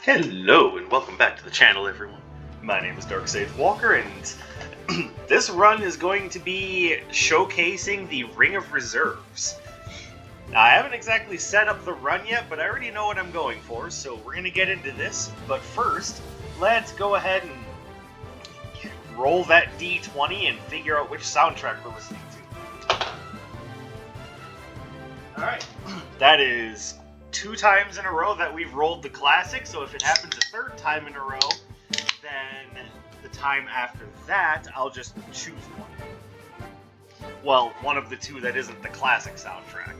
Hello and welcome back to the channel, everyone. My name is Darksage Walker, and this run is going to be showcasing the Ring of Reserves. Now, I haven't exactly set up the run yet, but I already know what I'm going for, so we're going to get into this. But first, let's go ahead and roll that D20 and figure out which soundtrack we're listening to. Alright, that is 2 times in a row that we've rolled the classic, so if it happens a 3rd time in a row, then the time after that, I'll just choose one. Well, one of the 2 that isn't the classic soundtrack.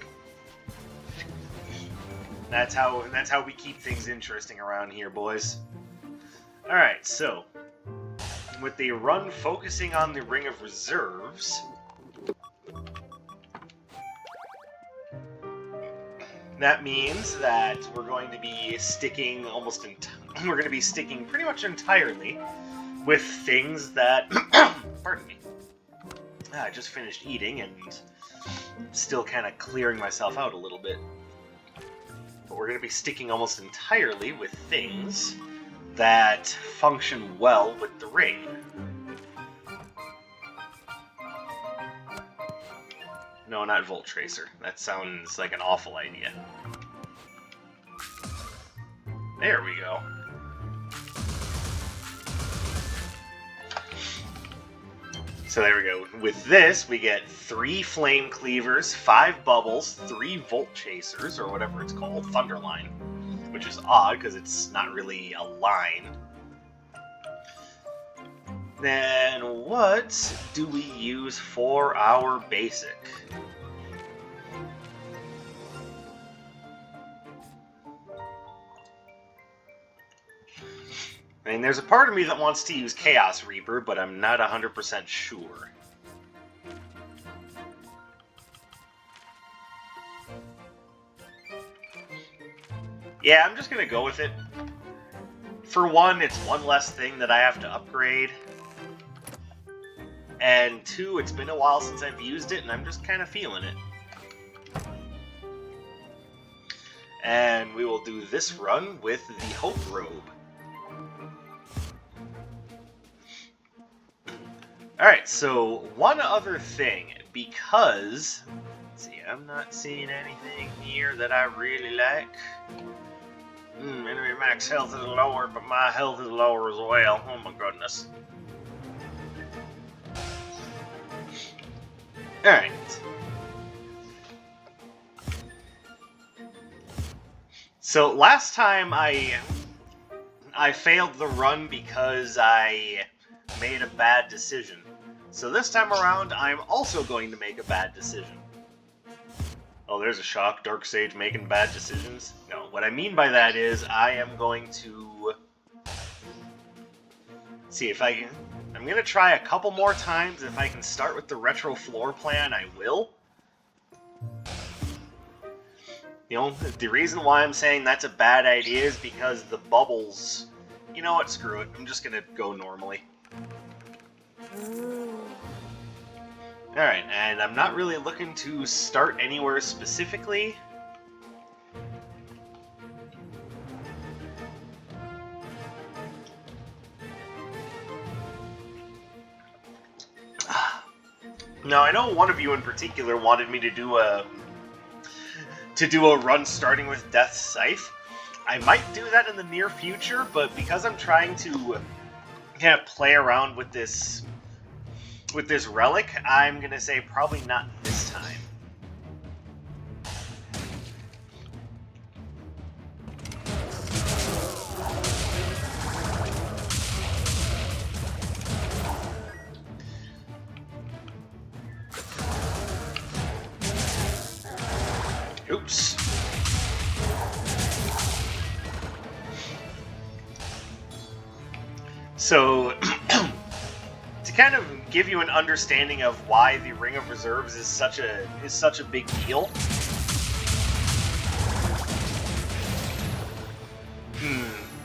That's how we keep things interesting around here, boys. Alright, so, with the run focusing on the Ring of Reserves, that means that we're going to be sticking pretty much entirely with things that pardon me. I just finished eating and still kind of clearing myself out a little bit. But we're going to be sticking almost entirely with things that function well with the ring. No, not Volt Tracer. That sounds like an awful idea. There we go. So there we go. With this, we get 3 Flame Cleavers, 5 Bubbles, 3 Volt Chasers, or whatever it's called, Thunderline, which is odd because it's not really a line. Then what do we use for our basic? I mean, there's a part of me that wants to use Chaos Reaper, but I'm not 100% sure. Yeah, I'm just gonna go with it. For one, it's one less thing that I have to upgrade. And 2, it's been a while since I've used it, and I'm just kind of feeling it. And we will do this run with the Hope Robe. Alright, so one other thing, because... Let's see, I'm not seeing anything here that I really like. Enemy max health is lower, but my health is lower as well. Oh my goodness. Alright. So last time I failed the run because I made a bad decision. So this time around, I'm also going to make a bad decision. Oh, there's a shock. Darksage making bad decisions. No, what I mean by that is I am going to... see if I can... I'm going to try a couple more times. If I can start with the retro floor plan, I will. You know, the reason why I'm saying that's a bad idea is because the bubbles... You know what? Screw it. I'm just going to go normally. Alright, and I'm not really looking to start anywhere specifically. Now, I know one of you in particular wanted me to do a run starting with Death's Scythe. I might do that in the near future, but because I'm trying to kind of play around with this relic, I'm gonna say probably not this time. Oops. So, to kind of give you an understanding of why the Ring of Reserves is such a big deal.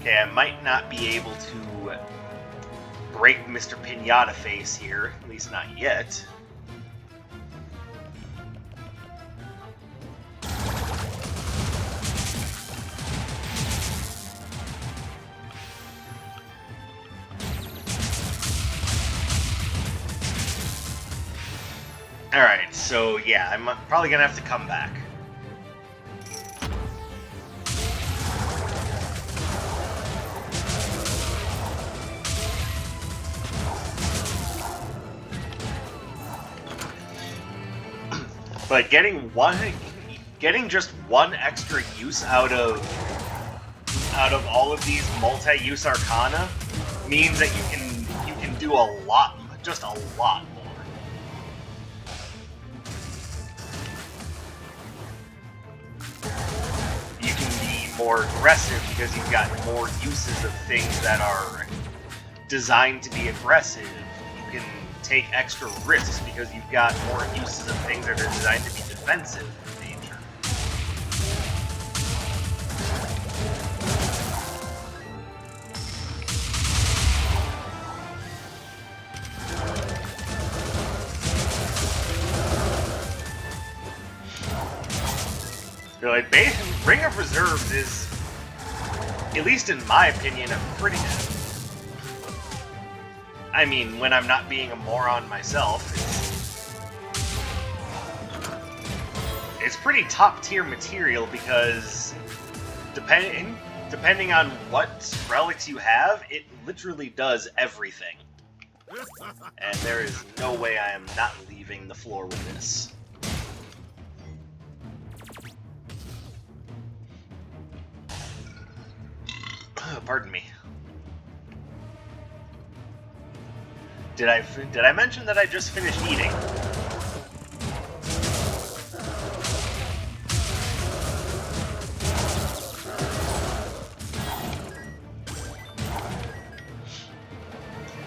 Okay, I might not be able to break Mr. Pinata Face here, at least not yet. Alright, so yeah, I'm probably gonna have to come back. But getting just one extra use out of all of these multi-use arcana means that you can do a lot, just a lot more. You can be more aggressive because you've got more uses of things that are designed to be aggressive. You can take extra risks because you've got more uses of things that are designed to be defensive in nature. So, like, Ring of Reserves is, at least in my opinion, a pretty... I mean, when I'm not being a moron myself, it's pretty top-tier material because depending on what relics you have, it literally does everything. And there is no way I am not leaving the floor with this. Pardon me. Did I mention that I just finished eating?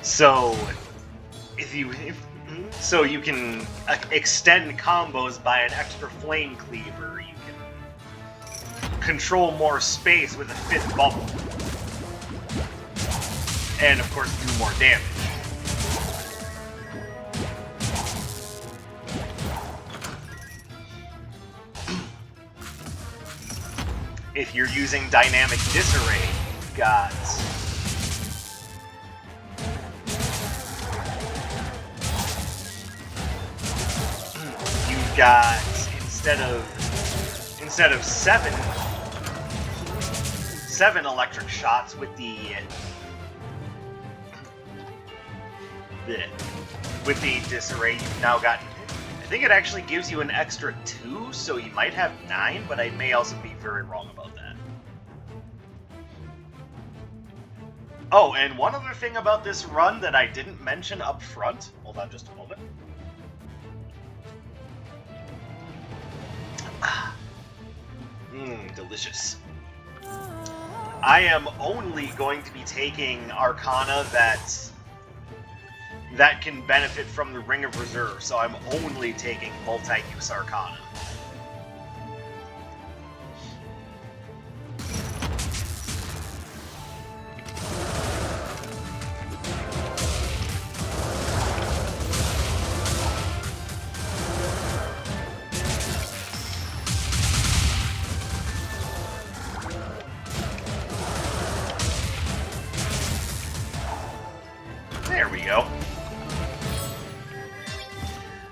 So, so you can extend combos by an extra flame cleaver. You can control more space with a fifth bubble, and of course do more damage. If you're using dynamic disarray, you've got instead of seven electric shots with the disarray, you've now got, I think it actually gives you an extra 2, so you might have 9, but I may also be very wrong about that. Oh, and one other thing about this run that I didn't mention up front. Hold on just a moment. Delicious. I am only going to be taking arcana that can benefit from the Ring of Reserve, so I'm only taking multi-use arcana. There we go.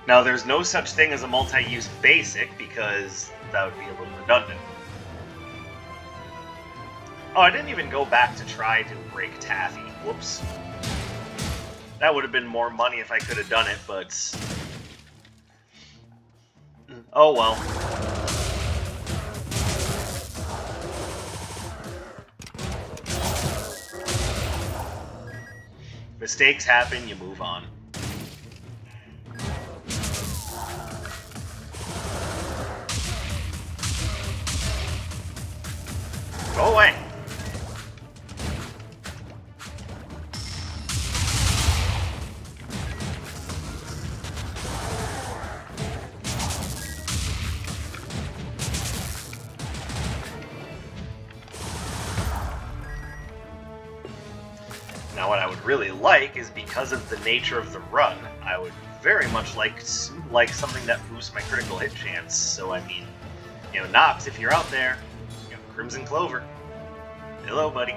Now, there's no such thing as a multi-use basic, because that would be a little redundant. Oh, I didn't even go back to try to break Taffy. Whoops. That would have been more money if I could have done it, but... oh well. Mistakes happen, you move on. Go away. Now, what I would really like is, because of the nature of the run, I would very much like something that boosts my critical hit chance. So, I mean, you know, Nox, if you're out there, you know, Crimson Clover. Hello, buddy.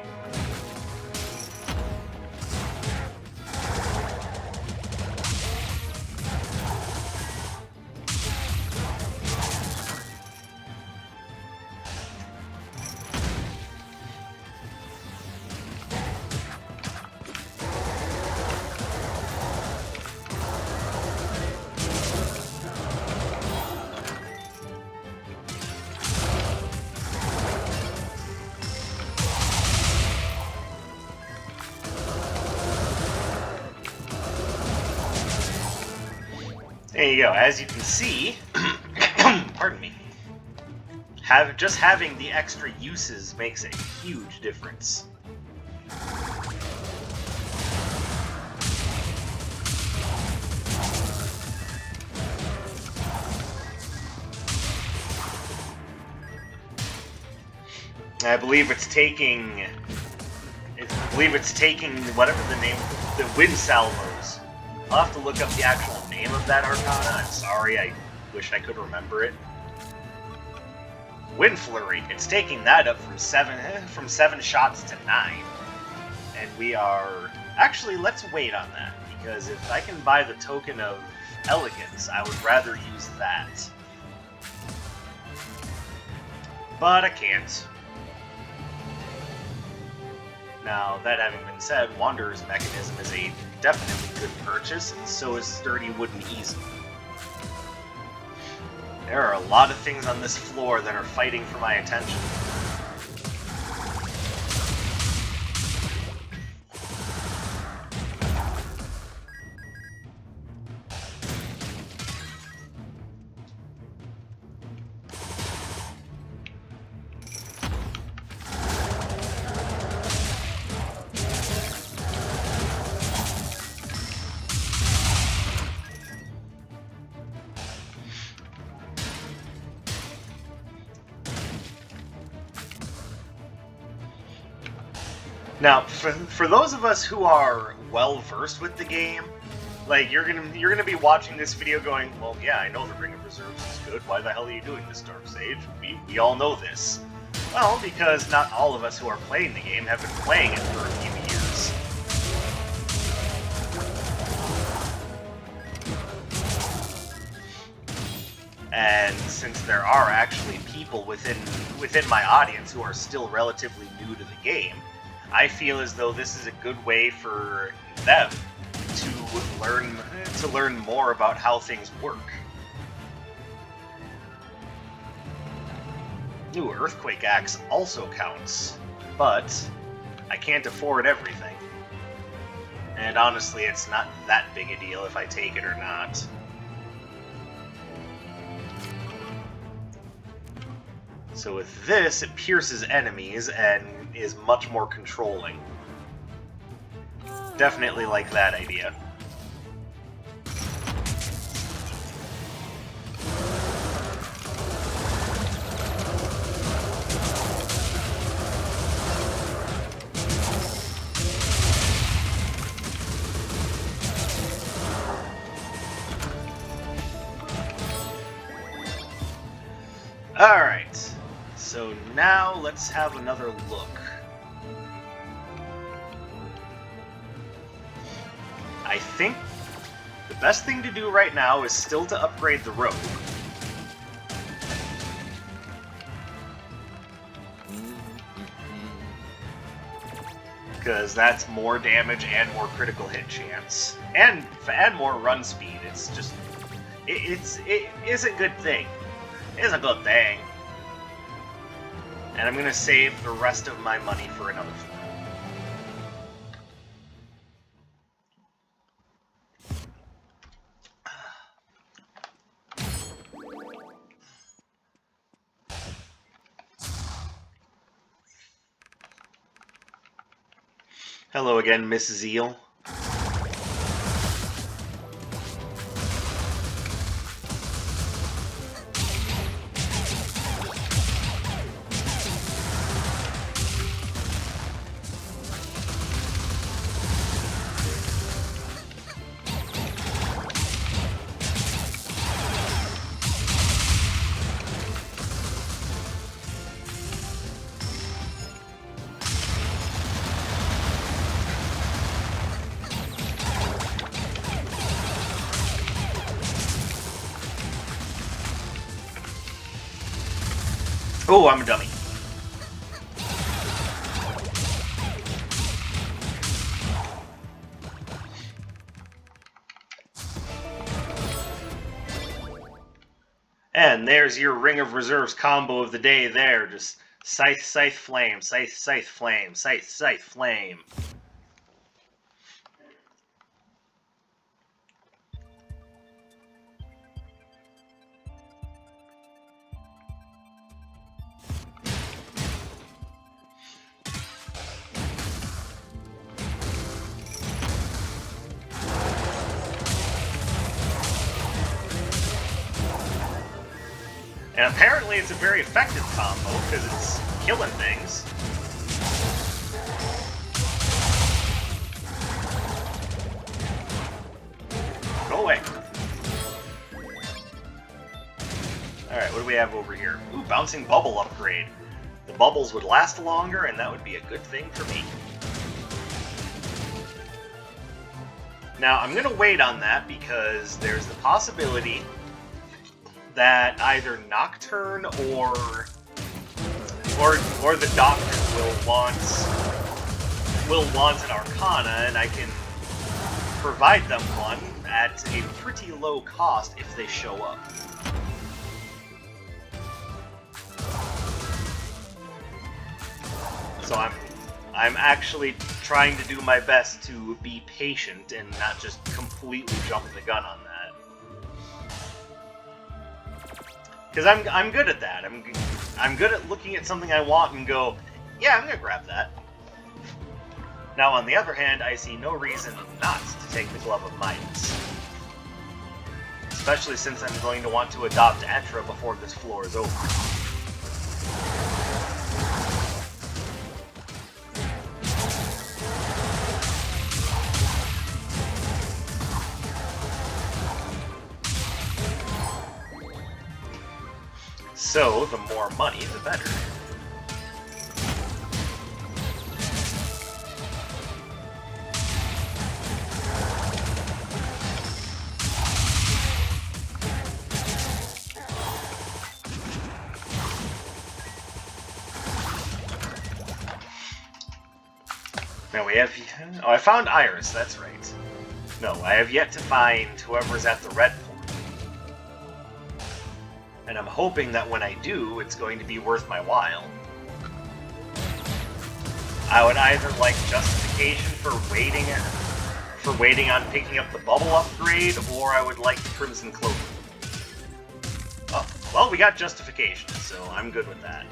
There you go. As you can see, pardon me, just having the extra uses makes a huge difference. I believe it's taking whatever the name, the wind salvos. I'll have to look up the actual name of that arcana. I'm sorry, I wish I could remember it. Wind flurry. It's taking that up from seven shots to 9, and we are actually. Let's wait on that, because if I can buy the token of elegance, I would rather use that. But I can't. Now, that having been said, Wanderer's Mechanism is a definitely good purchase, and so is Sturdy Wooden Easel. There are a lot of things on this floor that are fighting for my attention. Now, for those of us who are well versed with the game, like you're gonna be watching this video going, well, yeah, I know the Ring of Reserves is good. Why the hell are you doing this, Darksage? We all know this. Well, because not all of us who are playing the game have been playing it for a few years. And since there are actually people within my audience who are still relatively new to the game, I feel as though this is a good way for them to learn more about how things work. Ooh, Earthquake Axe also counts, but I can't afford everything. And honestly, it's not that big a deal if I take it or not. So with this, it pierces enemies and is much more controlling. Definitely like that idea. Alright, so now let's have another look. I think the best thing to do right now is still to upgrade the rogue. Because that's more damage and more critical hit chance. And more run speed. It's just... It is a good thing. It is a good thing. And I'm going to save the rest of my money for another floor. Hello again, Miss Zeal. Oh, I'm a dummy. And there's your Ring of Reserves combo of the day there. Just Scythe, Scythe, Flame, Scythe, Scythe, Flame, Scythe, Scythe, Flame. And apparently it's a very effective combo, because it's killing things. Go away. Alright, what do we have over here? Ooh, bouncing bubble upgrade. The bubbles would last longer, and that would be a good thing for me. Now, I'm going to wait on that because there's the possibility that either Nocturne or the Doctor will want an Arcana, and I can provide them one at a pretty low cost if they show up. So I'm actually trying to do my best to be patient and not just completely jump the gun on that. Because I'm good at that. I'm good at looking at something I want and go, yeah, I'm gonna grab that. Now, on the other hand, I see no reason not to take the Glove of Midas. Especially since I'm going to want to adopt Atra before this floor is over. So, the more money, the better. Now we have... Oh, I found Iris, that's right. No, I have yet to find whoever's at the red point. And I'm hoping that when I do, it's going to be worth my while. I would either like justification for waiting on picking up the bubble upgrade, or I would like the Crimson Clover. Oh, well, we got justification, so I'm good with that.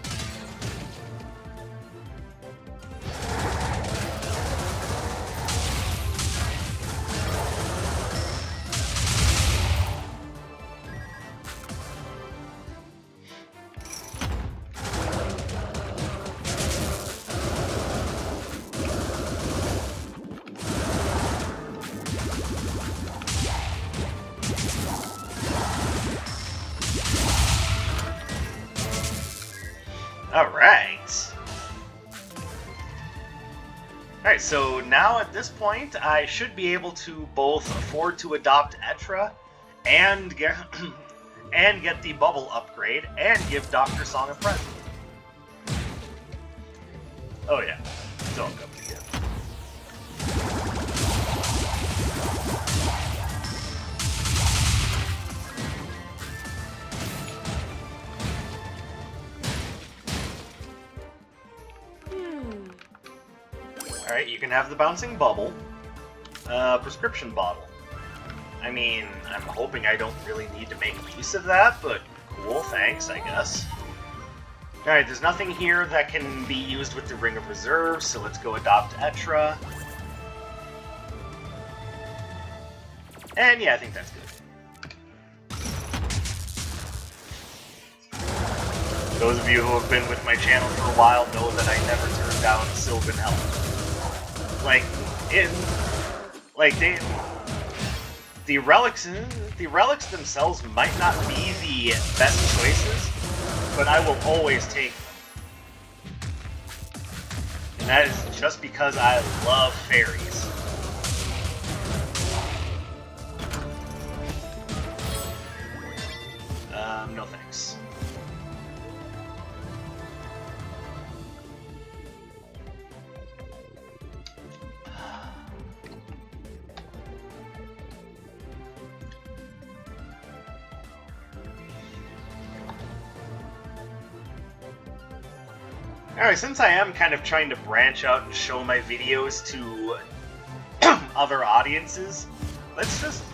Alright, so now at this point, I should be able to both afford to adopt Etra and get, the bubble upgrade and give Dr. Song a present. Oh yeah, it's all coming together. Alright, you can have the bouncing bubble. Prescription bottle. I mean, I'm hoping I don't really need to make use of that, but cool, thanks, I guess. Alright, there's nothing here that can be used with the Ring of Reserve, so let's go adopt Etra. And yeah, I think that's good. Those of you who have been with my channel for a while know that I never turn down Sylvan Helm. The relics themselves might not be the best choices, but I will always take them. And that is just because I love fairies. No thanks. Alright, since I am kind of trying to branch out and show my videos to other audiences, let's just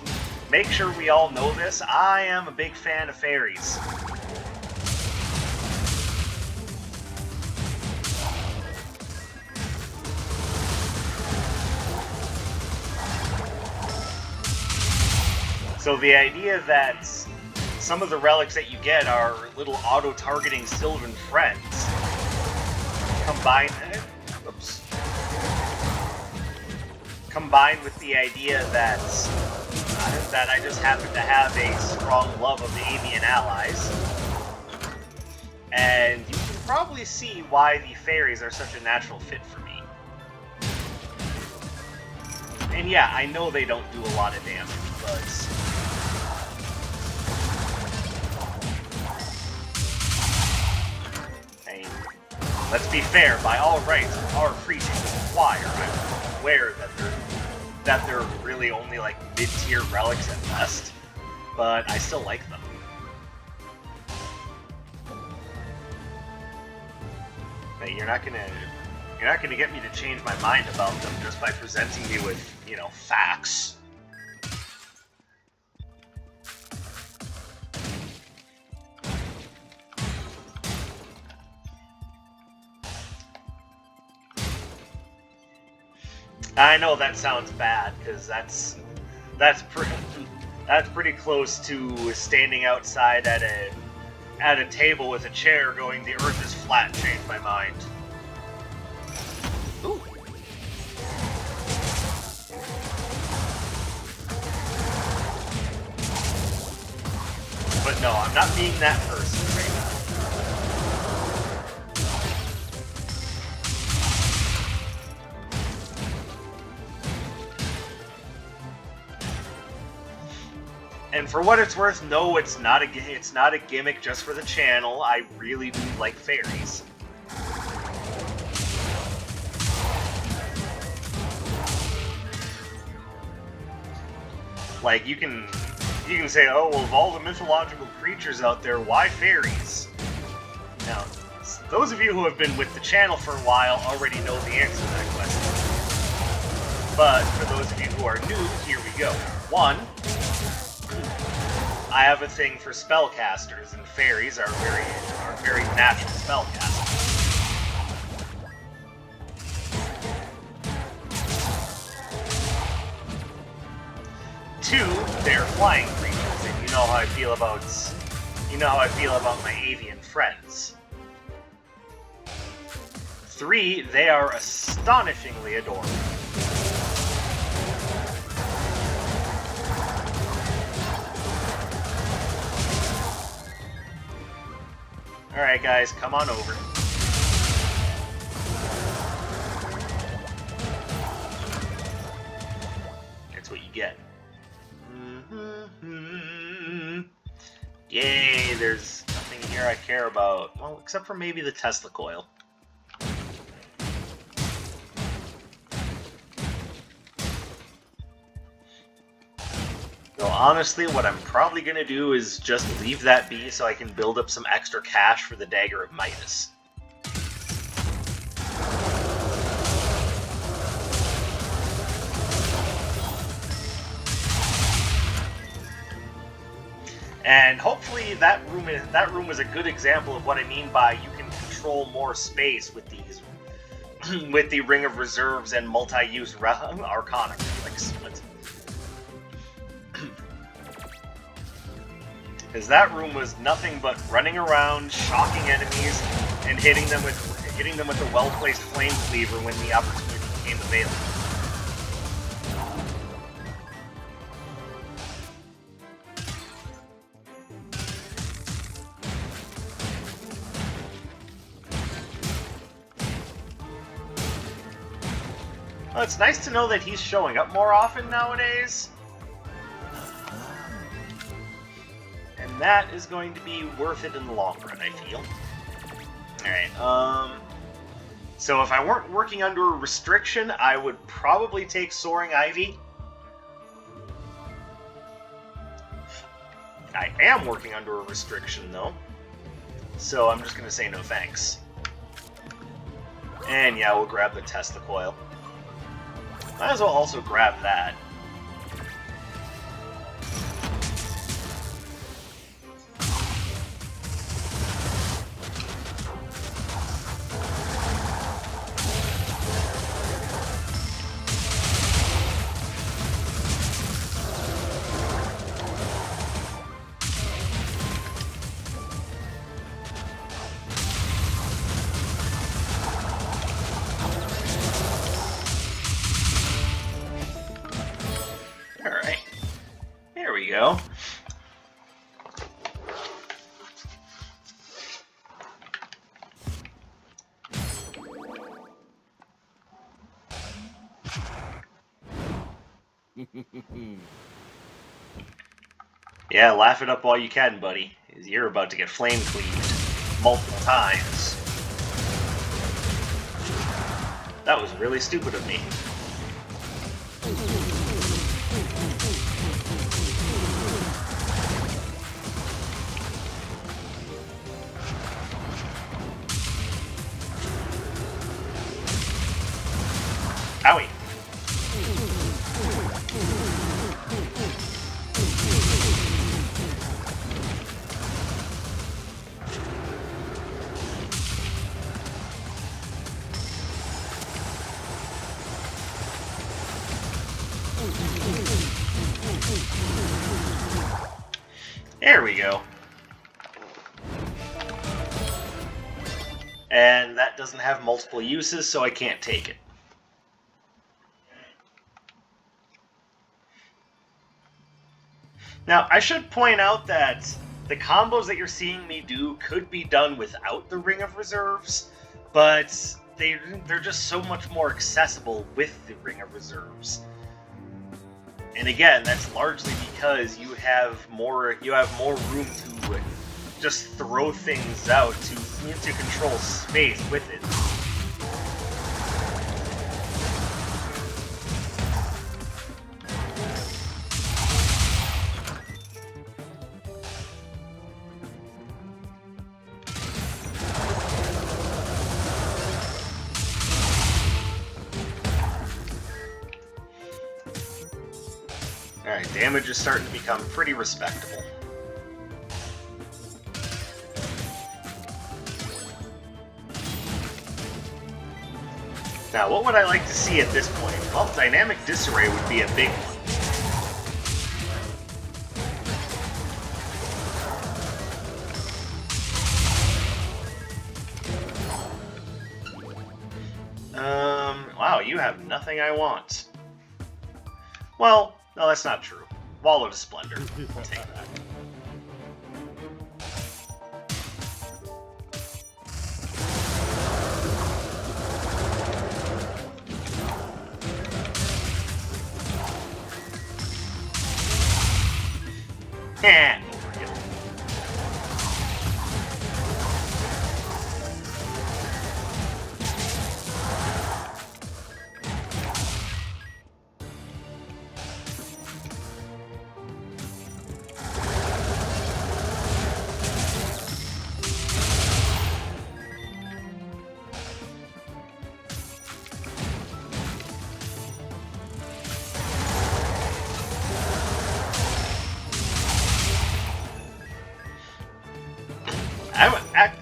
make sure we all know this. I am a big fan of fairies. So the idea that some of the relics that you get are little auto-targeting Sylvan friends. Combined with the idea that I just happen to have a strong love of avian allies. And you can probably see why the fairies are such a natural fit for me. And yeah, I know they don't do a lot of damage, but... I mean, let's be fair, by all rights, our creatures require. I'm aware that they're really only like mid-tier relics at best, but I still like them. Hey, you're not gonna get me to change my mind about them just by presenting me with, you know, facts. I know that sounds bad, because that's pretty close to standing outside at a table with a chair going, "The Earth is flat, changed my mind." Ooh. But no, I'm not being that person right now. And for what it's worth, no, it's not a gimmick just for the channel. I really do like fairies. Like, you can say, oh, well, of all the mythological creatures out there, why fairies? Now, those of you who have been with the channel for a while already know the answer to that question. But for those of you who are new, here we go. 1, I have a thing for spellcasters, and fairies are very natural spellcasters. 2, they're flying creatures, and you know how I feel about my avian friends. 3, they are astonishingly adorable. Alright guys, come on over. That's what you get. Yay, there's nothing here I care about. Well, except for maybe the Tesla coil. So honestly, what I'm probably going to do is just leave that be so I can build up some extra cash for the Dagger of Midas. And hopefully that room is a good example of what I mean by you can control more space with these with the Ring of Reserves and multi-use arcana relics. Because that room was nothing but running around, shocking enemies, and hitting them with a well-placed flame cleaver when the opportunity became available. Well, it's nice to know that he's showing up more often nowadays. And that is going to be worth it in the long run, I feel. Alright, so if I weren't working under a restriction, I would probably take Soaring Ivy. I am working under a restriction, though. So I'm just going to say no thanks. And yeah, we'll grab the Tesla coil. Might as well also grab that. we go. Yeah, laugh it up while you can, buddy. You're about to get flame cleaved multiple times. That was really stupid of me. Owie. There we go. And that doesn't have multiple uses, so I can't take it. Now, I should point out that the combos that you're seeing me do could be done without the Ring of Reserves, but they're just so much more accessible with the Ring of Reserves. And again, that's largely because you have more room to just throw things out to control space with it. Alright, damage is starting to become pretty respectable. Now, what would I like to see at this point? Well, Dynamic Disarray would be a big one. Wow, you have nothing I want. Well, no, that's not true. Wallow to Splendor. We'll take that. And overkill.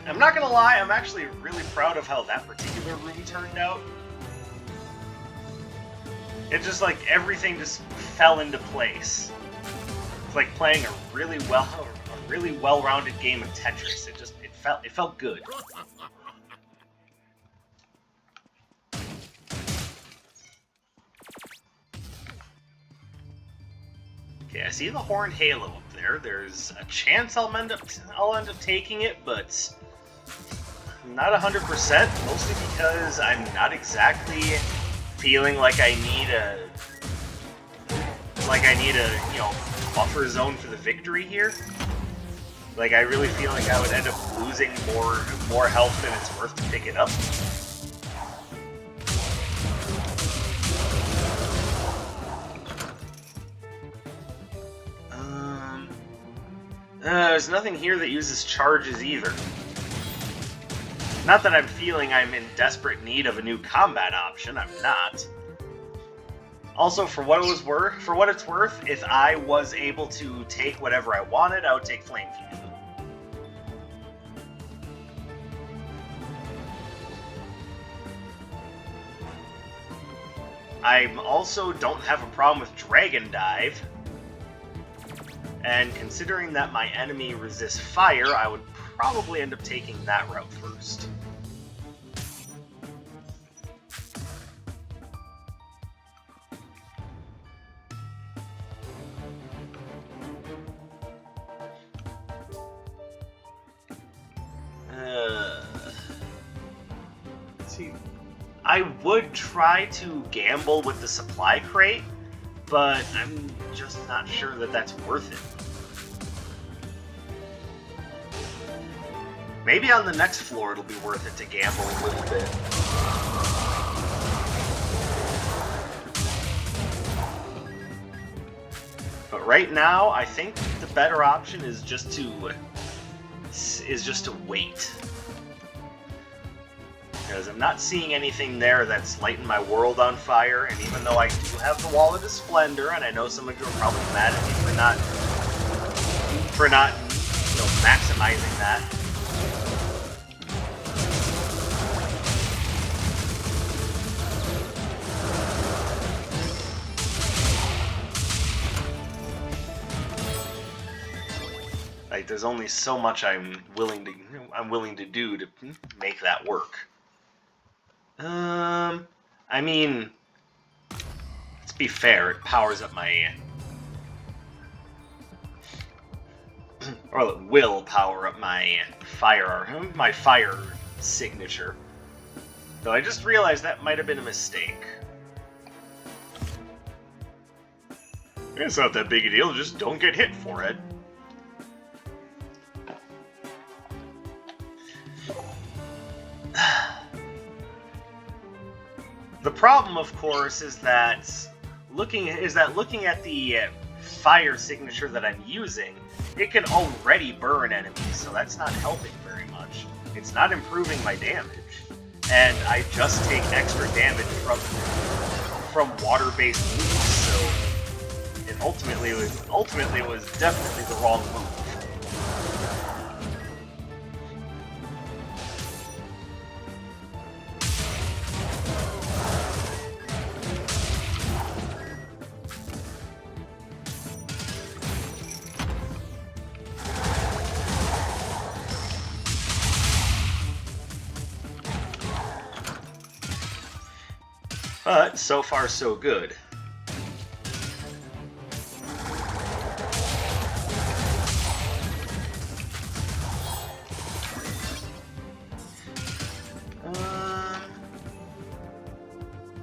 I'm not gonna lie, I'm actually really proud of how that particular room turned out. It just like everything just fell into place. It's like playing a really well-rounded game of Tetris. It felt good. Okay, I see the Horned Halo up there. There's a chance I'll end up taking it, but not 100%. Mostly because I'm not exactly feeling like I need a buffer zone for the victory here. Like I really feel like I would end up losing more health than it's worth to pick it up. There's nothing here that uses charges either. Not that I'm feeling I'm in desperate need of a new combat option, I'm not. Also, for what it's worth, if I was able to take whatever I wanted, I would take Flame Fusion. I also don't have a problem with Dragon Dive. And considering that my enemy resists fire, I would probably end up taking that route first. See, I would try to gamble with the supply crate, but I'm just not sure that that's worth it. Maybe on the next floor it'll be worth it to gamble a little bit. But right now, I think the better option is just to wait. Because I'm not seeing anything there that's lighting my world on fire, and even though I do have the Wallet of Splendor, and I know some of you are probably mad at me for not maximizing that. Like, there's only so much I'm willing to do to make that work. I mean, let's be fair, it powers up my... or it will power up my fire signature. Though I just realized that might have been a mistake. It's not that big a deal, just don't get hit for it. The problem, of course, is that looking at the fire signature that I'm using, it can already burn enemies, so that's not helping very much. It's not improving my damage, and I just take extra damage from water-based moves. So it ultimately was definitely the wrong move. But so far, so good.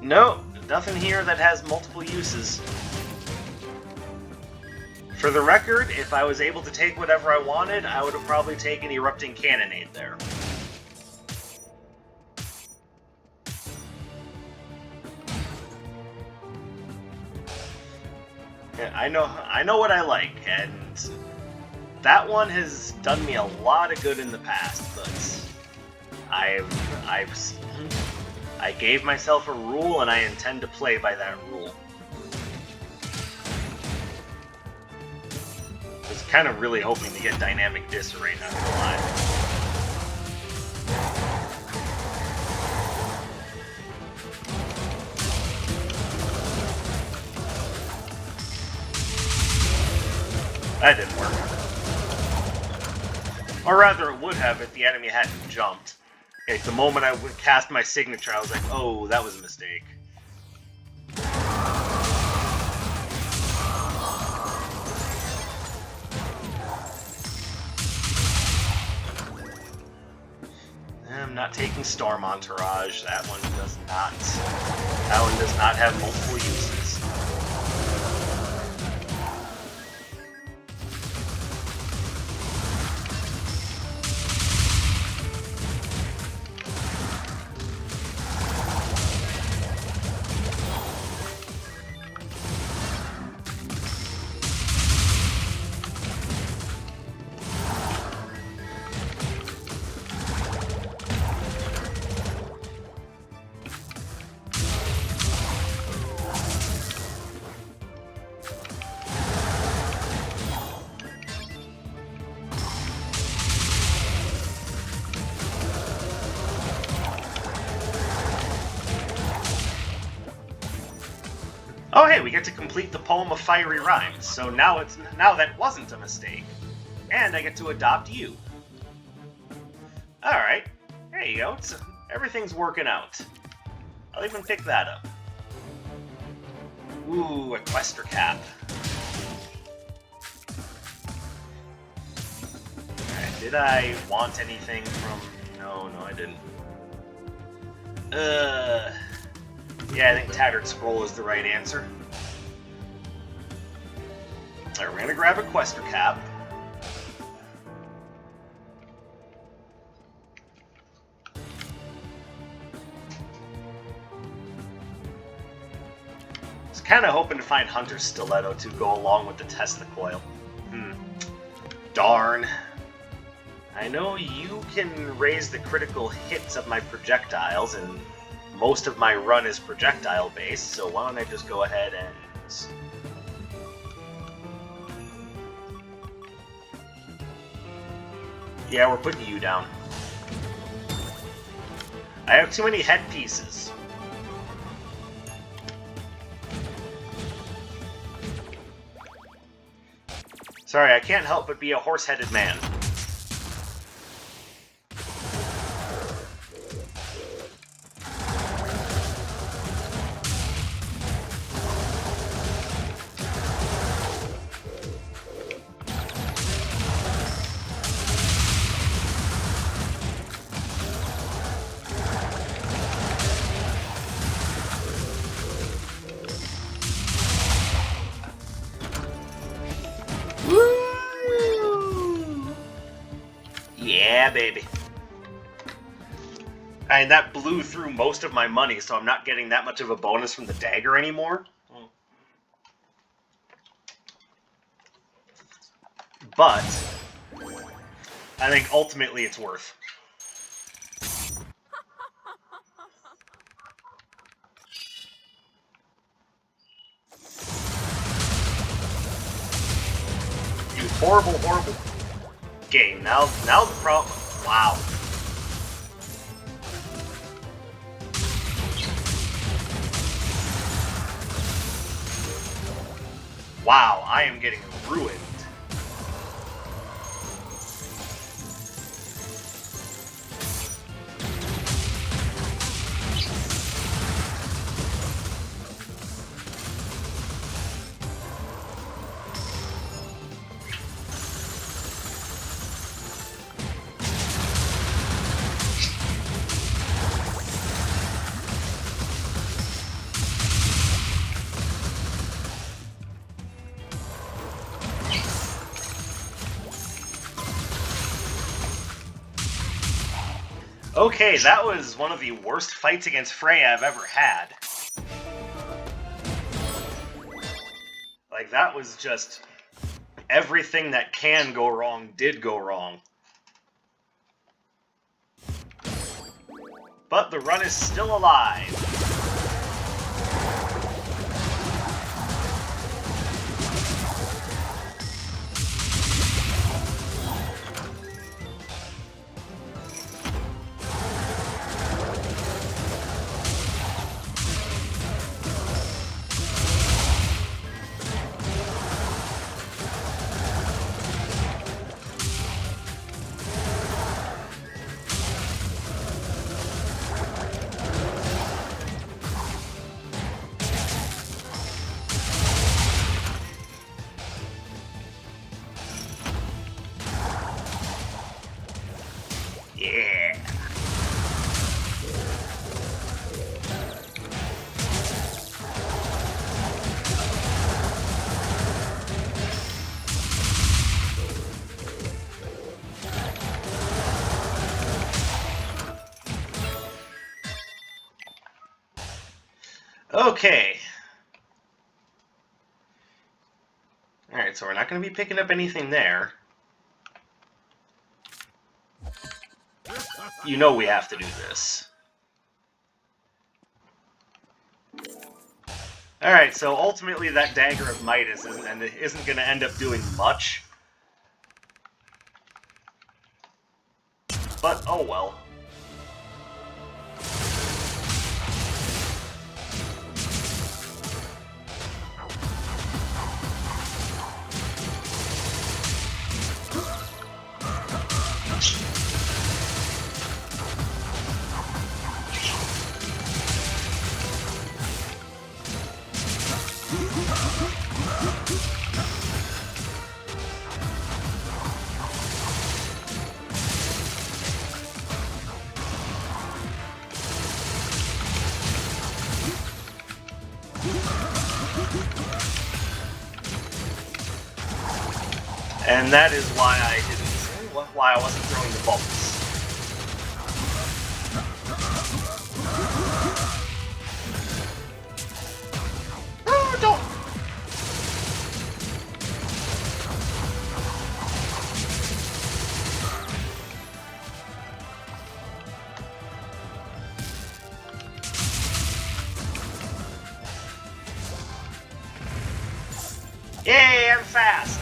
No, nothing here that has multiple uses. For the record, if I was able to take whatever I wanted, I would have probably taken Erupting Cannonade there. I know what I like, and that one has done me a lot of good in the past, but I gave myself a rule, and I intend to play by that rule. I was kind of really hoping to get Dynamic Disarray, not gonna lie. That didn't work. Or rather, it would have if the enemy hadn't jumped. Okay, the moment I would cast my signature, I was like, oh, that was a mistake. I'm not taking Storm Entourage. That one does not. That one does not have multiple uses. Oh hey, we get to complete the Poem of Fiery Rhymes, so now that wasn't a mistake. And I get to adopt you. Alright, there you go, everything's working out. I'll even pick that up. Ooh, a Quester Cap. Alright, did I want anything from... No, I didn't. Yeah, I think Tattered Scroll is the right answer. Alright, we're gonna grab a Quester Cap. I was kind of hoping to find Hunter's Stiletto to go along with the Tesla Coil. Darn. I know you can raise the critical hits of my projectiles, and most of my run is projectile-based, so why don't I just go ahead and... Yeah, we're putting you down. I have too many headpieces. Sorry, I can't help but be a horse-headed man. Yeah, baby. And that blew through most of my money, so I'm not getting that much of a bonus from the dagger anymore. But I think ultimately it's worth. You horrible, horrible game. Now the problem. Wow. Wow, I am getting ruined. Okay, that was one of the worst fights against Freya I've ever had. Like, that was just... everything that can go wrong did go wrong. But the run is still alive. Yeah. Okay. Alright, so we're not going to be picking up anything there. You know we have to do this. Alright, so ultimately that Dagger of Midas isn't going to end up doing much. But, oh well. And that is why why I wasn't throwing the bubbles. Oh, don't! Yay, I'm fast!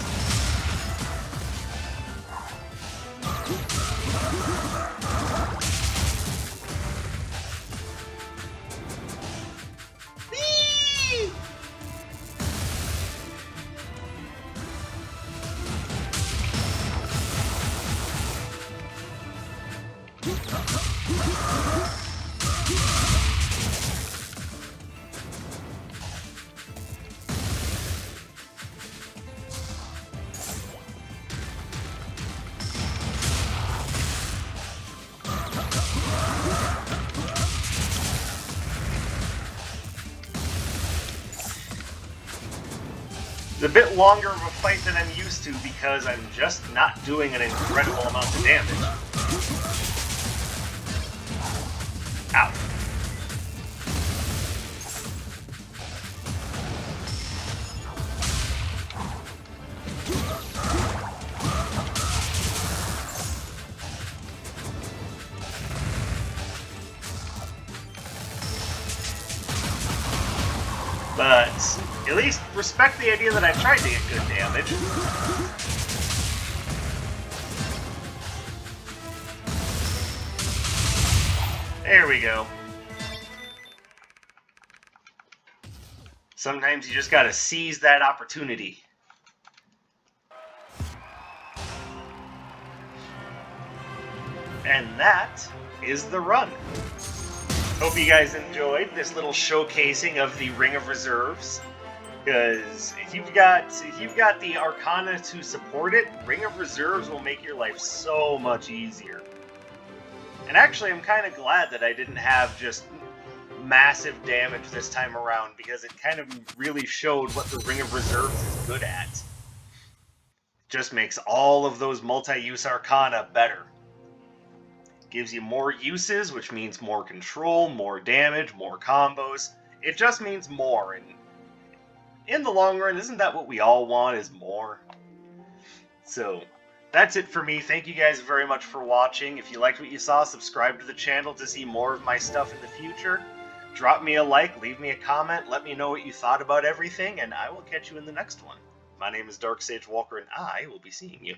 Whee! It's a bit longer of a fight than I'm used to because I'm just not doing an incredible amount of damage. Ow. But at least respect the idea that I tried to get good damage. There we go. Sometimes you just gotta seize that opportunity. And that is the run. Hope you guys enjoyed this little showcasing of the Ring of Reserves. Because if you've got the arcana to support it, Ring of Reserves will make your life so much easier. And actually, I'm kind of glad that I didn't have just massive damage this time around, because it kind of really showed what the Ring of Reserves is good at. Just makes all of those multi-use arcana better. Gives you more uses, which means more control, more damage, more combos. It just means more, and in the long run, isn't that what we all want, is more? So, that's it for me. Thank you guys very much for watching. If you liked what you saw, subscribe to the channel to see more of my stuff in the future. Drop me a like, leave me a comment, let me know what you thought about everything, and I will catch you in the next one. My name is Dark Sage Walker, and I will be seeing you